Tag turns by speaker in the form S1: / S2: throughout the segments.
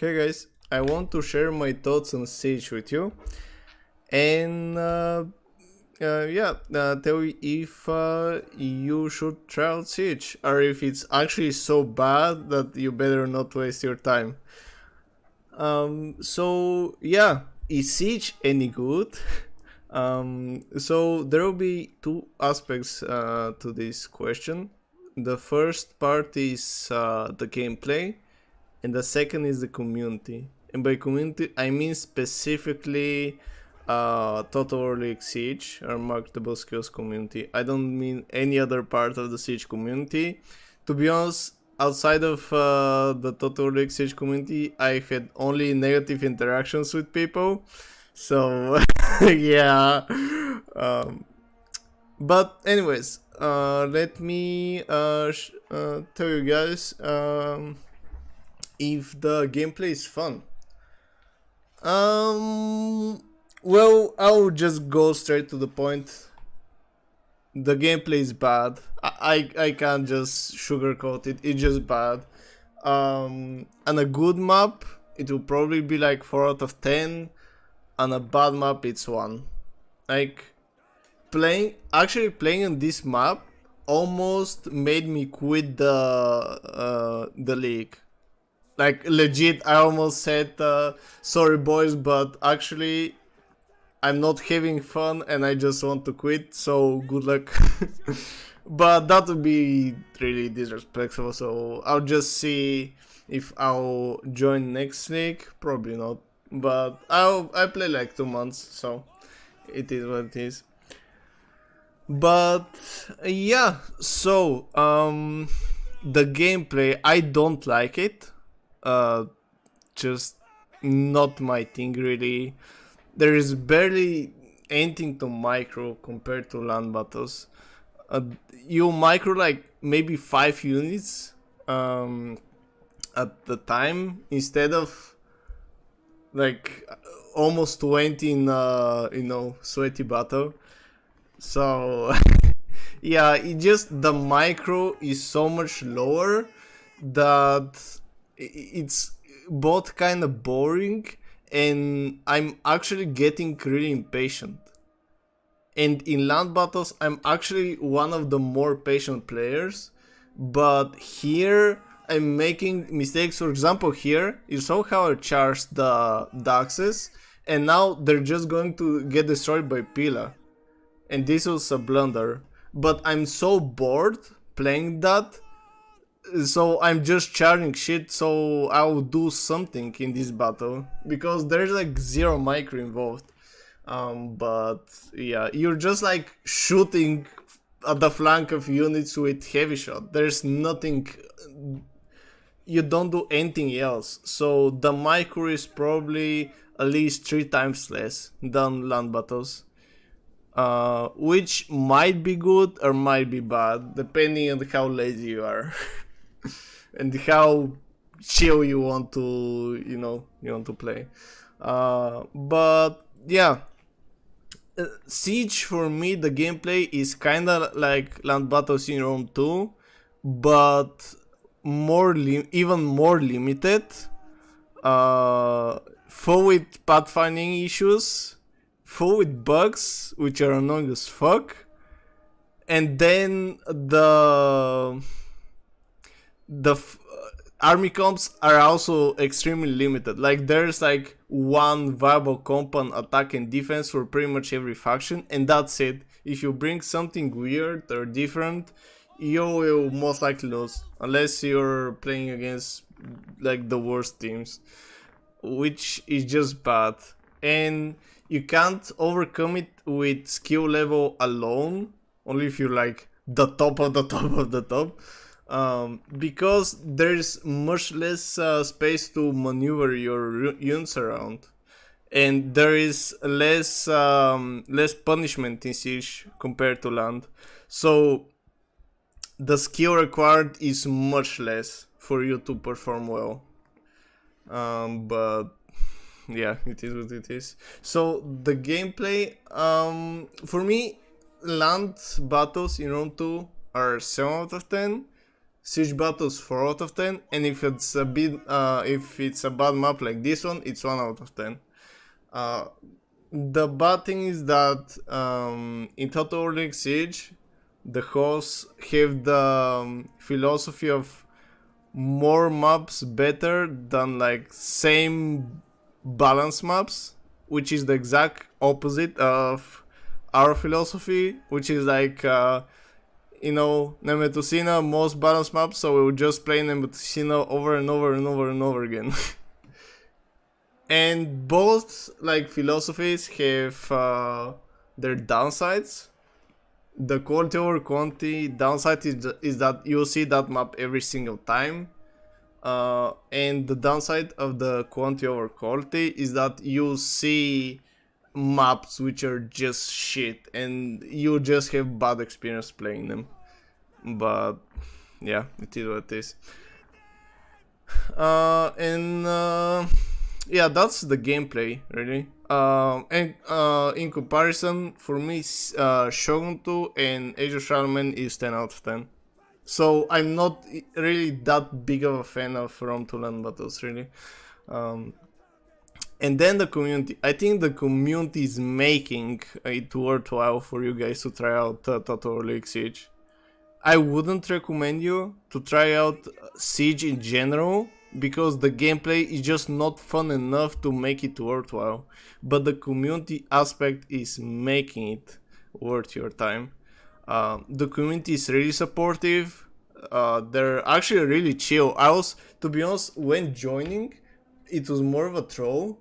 S1: Hey guys, I want to share my thoughts on Siege with you, and tell you if you should try out Siege, or if it's actually so bad that you better not waste your time. Is Siege any good? So there will be two aspects to this question. The first part is the gameplay, and the second is the community. And by community, I mean specifically Total War League Siege or Marketable Skills community. I don't mean any other part of the Siege community. To be honest, outside of the Total War League Siege community, I had only negative interactions with people. So, yeah. But anyways, let me tell you guys if the gameplay is fun. Well, I'll just go straight to the point. The gameplay is bad. I can't just sugarcoat it. It's just bad. And a good map, it will probably be like 4 out of 10. And a bad map, it's 1. Like, playing on this map almost made me quit the league. Like, legit, I almost said, sorry boys, but actually, I'm not having fun and I just want to quit, so good luck. But that would be really disrespectful, so I'll just see if I'll join next league. Probably not, but I play like 2 months, so it is what it is. But yeah, so the gameplay, I don't like it. Just not my thing really. There is barely anything to micro compared to land battles. You micro like maybe 5 units at the time instead of like almost 20 in sweaty battle. So yeah, the micro is so much lower that it's both kind of boring, and I'm actually getting really impatient. And in land battles, I'm actually one of the more patient players, but here I'm making mistakes. For example, here you saw how I charged the Daxes, and now they're just going to get destroyed by Pila, and this was a blunder. But I'm so bored playing that, so I'm just charging shit so I'll do something in this battle, because there's like zero micro involved. But yeah, you're just like shooting at the flank of units with heavy shot. There's nothing, you don't do anything else. So the micro is probably at least 3 times less than land battles. Which might be good or might be bad, depending on how lazy you are. And how chill you want to, you want to play. But yeah, Siege for me, the gameplay is kind of like Land Battles in Rome 2, but even more limited. Full with pathfinding issues, full with bugs which are annoying as fuck, and then the army comps are also extremely limited. Like, there's like one viable comp on attack and defense for pretty much every faction, and that's it. If you bring something weird or different, you will most likely lose, unless you're playing against like the worst teams, which is just bad. And you can't overcome it with skill level alone, only if you're like the top of the top of the top. Because there's much less space to maneuver your units around, and there is less punishment in Siege compared to land. So the skill required is much less for you to perform well. But yeah, it is what it is. So the gameplay, for me, land battles in Rome 2 are 7 out of 10. Siege Battles 4 out of 10, and if it's a bad map like this one, it's 1 out of 10. The bad thing is that in Total War League Siege, the hosts have the philosophy of more maps better than like same balance maps, which is the exact opposite of our philosophy, which is like Nemetusina most balanced map, so we would just play Nemetusina over and over and over and over again. And both like philosophies have their downsides. The quality over quantity downside is that you see that map every single time. And the downside of the quantity over quality is that you see maps which are just shit and you just have bad experience playing them. But yeah, it is what it is. Yeah, that's the gameplay really. And in comparison, for me, Shogun 2 and Age of Charlemagne is 10 out of 10. So I'm not really that big of a fan of Rome to Land Battles, really. And then the community. I think the community is making it worthwhile for you guys to try out Total War League Siege. I wouldn't recommend you to try out Siege in general, because the gameplay is just not fun enough to make it worthwhile. But the community aspect is making it worth your time. The community is really supportive. They're actually really chill. To be honest, when joining, it was more of a troll.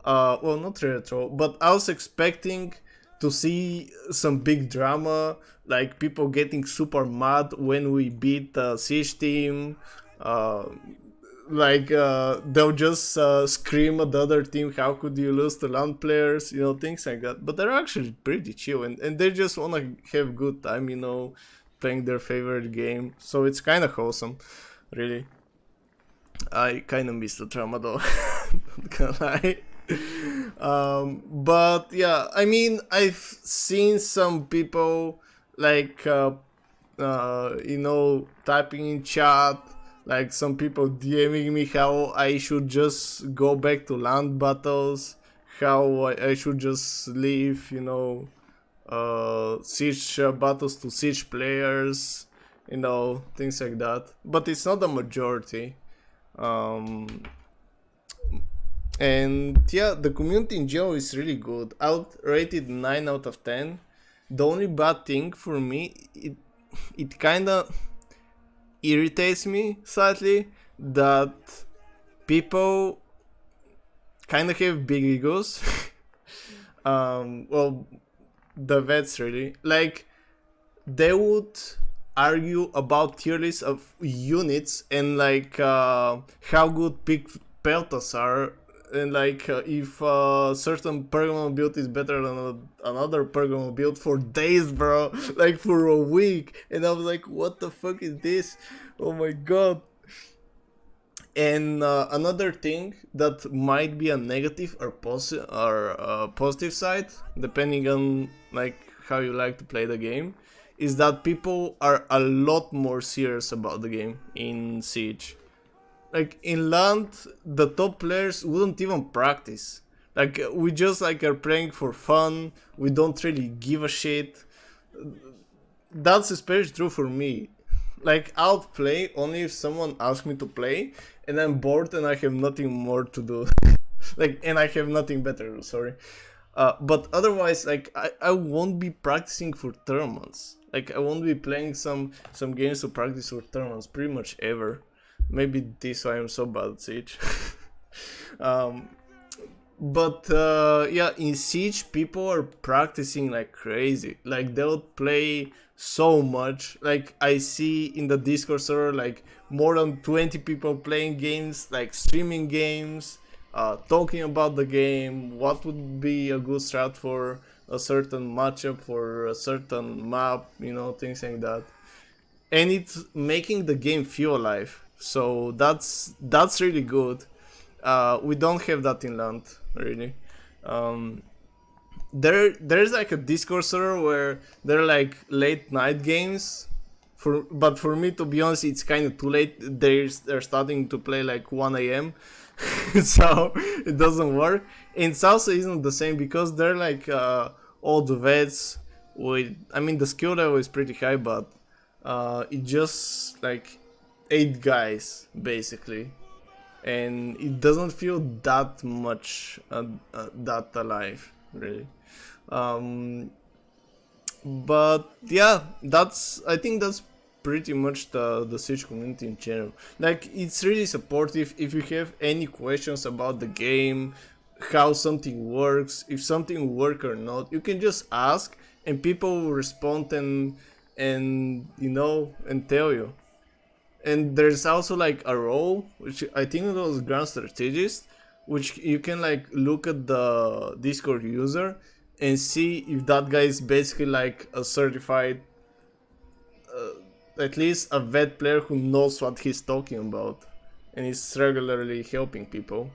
S1: Well, not really a troll, but I was expecting to see some big drama, like people getting super mad when we beat the Siege team. They'll just scream at the other team, how could you lose to land players, things like that. But they're actually pretty chill, and they just want to have good time, playing their favorite game. So it's kind of wholesome, really. I kind of miss the drama though, not gonna lie. But yeah, I mean, I've seen some people like typing in chat, like some people DMing me how I should just go back to land battles, how I should just leave, siege battles to siege players, things like that. But it's not the majority. And yeah, the community in general is really good. I would rate it 9 out of 10. The only bad thing for me, it kind of irritates me slightly that people kind of have big egos. Well, the vets really. Like, they would argue about tier lists of units and like how good pick peltas are, and like if a certain Pergamon build is better than another Pergamon build for days, bro, like for a week. And I was like, what the fuck is this? Oh my god. And another thing that might be a negative or positive side, depending on like how you like to play the game, is that people are a lot more serious about the game in Siege. Like in land, the top players wouldn't even practice. Like we just like are playing for fun. We don't really give a shit. That's especially true for me. Like I'll play only if someone asks me to play, and I'm bored and I have nothing more to do. And I have nothing better. Sorry. But otherwise, like I won't be practicing for tournaments. Like I won't be playing some games to practice for tournaments pretty much ever. Maybe this is why I'm so bad at Siege. Yeah, in Siege people are practicing like crazy. Like they'll play so much. Like I see in the Discord server like more than 20 people playing games, like streaming games, talking about the game, what would be a good strat for a certain matchup, for a certain map, things like that. And it's making the game feel alive. So that's really good. We don't have that in land, really. There's like a Discord server where there are like late night games, But for me, to be honest, it's kind of too late. They're starting to play like 1 a.m. So it doesn't work. And salsa isn't the same because they're like all the vets with. I mean, the skill level is pretty high, but it just like 8 guys basically, and it doesn't feel that much that alive really. Um, but yeah, I think that's pretty much the Siege community in general. Like, it's really supportive. If you have any questions about the game, how something works, if something work or not, you can just ask, and people will respond and and tell you. And there's also like a role, which I think it was Grand Strategist, which you can like look at the Discord user and see if that guy is basically like a certified, at least a vet player who knows what he's talking about and is regularly helping people.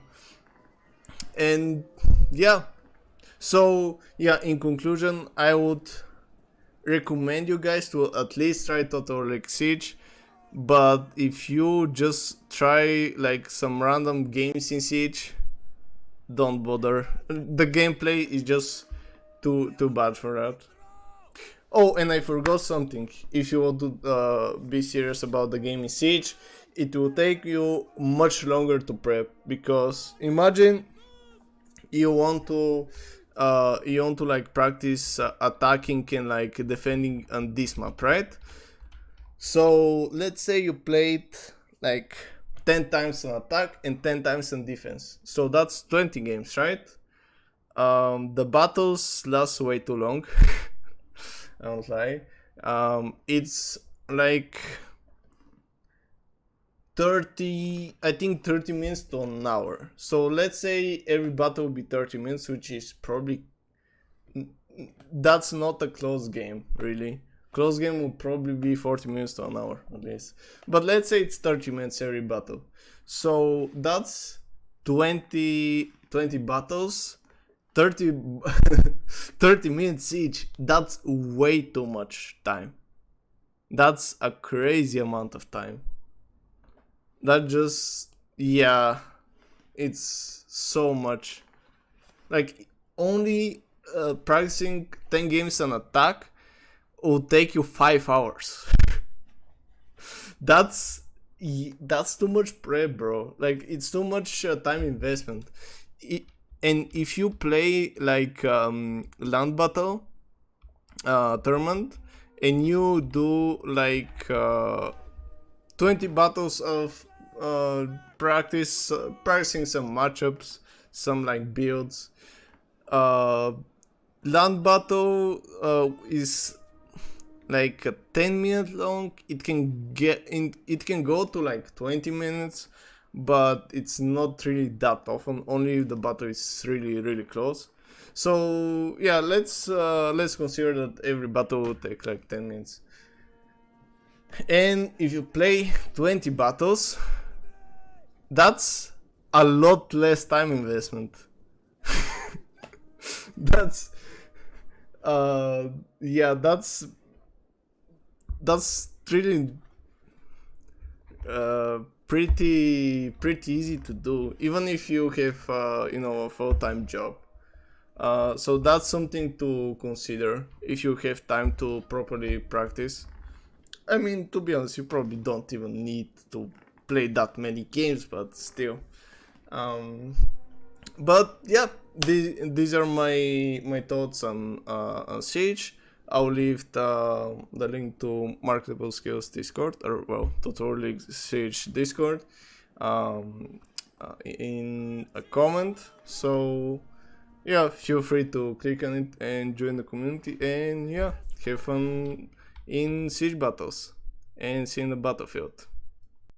S1: And yeah, so yeah, in conclusion, I would recommend you guys to at least try Total League Siege. But if you just try like some random games in Siege, don't bother. The gameplay is just too bad for that. Oh, and I forgot something. If you want to be serious about the game in Siege, it will take you much longer to prep, because imagine you want to like practice attacking and like defending on this map, right? So let's say you played like 10 times on attack and 10 times on defense. So that's 20 games, right? The battles last way too long. I don't lie. It's like 30, I think 30 minutes to an hour. So let's say every battle will be 30 minutes, which is probably, that's not a close game, really. Close game would probably be 40 minutes to an hour at least. But let's say it's 30 minutes every battle. So that's 20 battles, 30 30 minutes each. That's way too much time. That's a crazy amount of time. That just, yeah, it's so much. Like, only practicing 10 games on attack will take you 5 hours. that's too much prep, bro. Like, it's too much time investment. And if you play like land battle tournament, and you do like 20 battles of practicing some matchups, some like builds, land battle is like 10 minutes long. It can go to like 20 minutes, but it's not really that often, only if the battle is really close. So yeah, let's consider that every battle will take like 10 minutes. And if you play 20 battles, that's a lot less time investment. That's yeah, that's really pretty easy to do, even if you have a full-time job. So that's something to consider if you have time to properly practice. I mean, to be honest, you probably don't even need to play that many games, but still. But yeah, these are my thoughts on Siege. I'll leave the link to Marketable Skills Discord, or well, Total League Siege Discord, in a comment. So yeah, feel free to click on it and join the community, and yeah, have fun in Siege battles and see you in the battlefield.